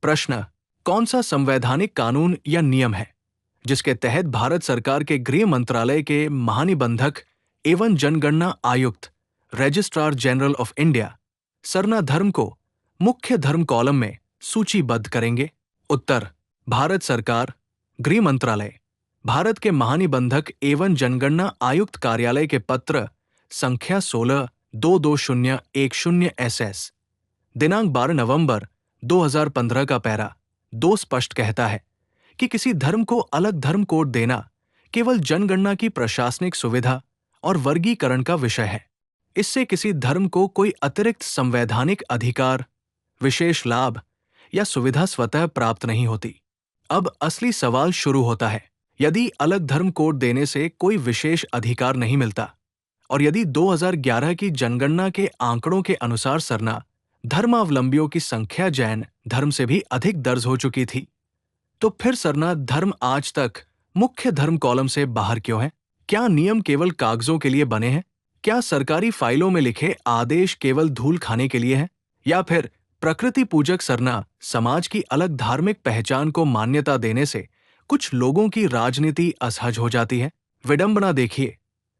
प्रश्न, कौन सा संवैधानिक कानून या नियम है जिसके तहत भारत सरकार के गृह मंत्रालय के महानिबंधक एवं जनगणना आयुक्त registrar general of India Sarna धर्म को मुख्य धर्म कॉलम में सूचीबद्ध करेंगे? उत्तर, भारत सरकार, गृह मंत्रालय, भारत के महानिबंधक एवं जनगणना आयुक्त कार्यालय के पत्र संख्या 16/22010 SS दिनांक 12 नवंबर 2015 का पैरा 2 स्पष्ट कहता है कि किसी धर्म को अलग धर्म कोड देना केवल जनगणना की प्रशासनिक सुविधा और वर्गीकरण का विषय है। इससे किसी धर्म को कोई अतिरिक्त संवैधानिक अधिकार, विशेष लाभ या सुविधा स्वतः प्राप्त नहीं होती। अब असली सवाल शुरू होता है। यदि अलग धर्म कोड देने से कोई विशेष अधिकार नहीं मिलता और यदि 2011 की जनगणना के आंकड़ों के अनुसार सरना धर्मावलंबियों की संख्या जैन धर्म से भी अधिक दर्ज हो चुकी थी, तो फिर सरना धर्म आज तक मुख्य धर्म कॉलम से बाहर क्यों है? क्या नियम केवल कागजों के लिए बने हैं? क्या सरकारी फाइलों में लिखे आदेश केवल धूल खाने के लिए हैं? या फिर प्रकृति पूजक सरना समाज की अलग धार्मिक पहचान को मान्यता देने से कुछ लोगों की राजनीति असहज हो जाती है? विडंबना देखिए,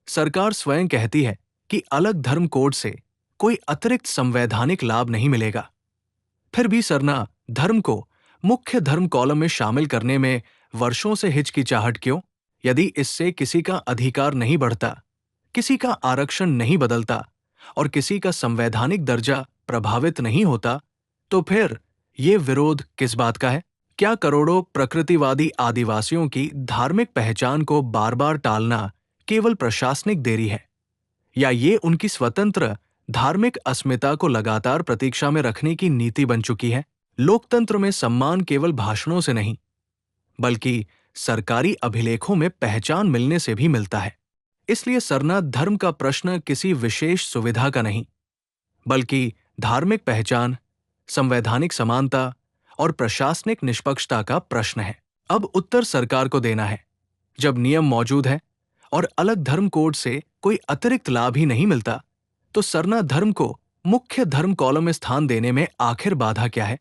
सरकार स्वयं कहती है कि अलग धर्म कोड से कोई अतिरिक्त संवैधानिक लाभ नहीं मिलेगा। फिर भी सरना धर्म को मुख्य धर्म कॉलम में शामिल करने में वर्षों से हिचकिचाहट क्यों? यदि इससे किसी का अधिकार नहीं बढ़ता, किसी का आरक्षण नहीं बदलता और किसी का संवैधानिक दर्जा प्रभावित नहीं होता, तो फिर ये विरोध किस बात का है? क्या करोड़ों प्रकृतिवादी आदिवासियों की धार्मिक पहचान को बार बार टालना केवल प्रशासनिक देरी है, या ये उनकी स्वतंत्र धार्मिक अस्मिता को लगातार प्रतीक्षा में रखने की नीति बन चुकी है? लोकतंत्र में सम्मान केवल भाषणों से नहीं, बल्कि सरकारी अभिलेखों में पहचान मिलने से भी मिलता है। इसलिए सरना धर्म का प्रश्न किसी विशेष सुविधा का नहीं, बल्कि धार्मिक पहचान, संवैधानिक समानता और प्रशासनिक निष्पक्षता का प्रश्न है। अब उत्तर सरकार को देना है। जब नियम मौजूद है और अलग धर्म कोड से कोई अतिरिक्त लाभ ही नहीं मिलता, तो सरना धर्म को मुख्य धर्म कॉलम में स्थान देने में आखिर बाधा क्या है?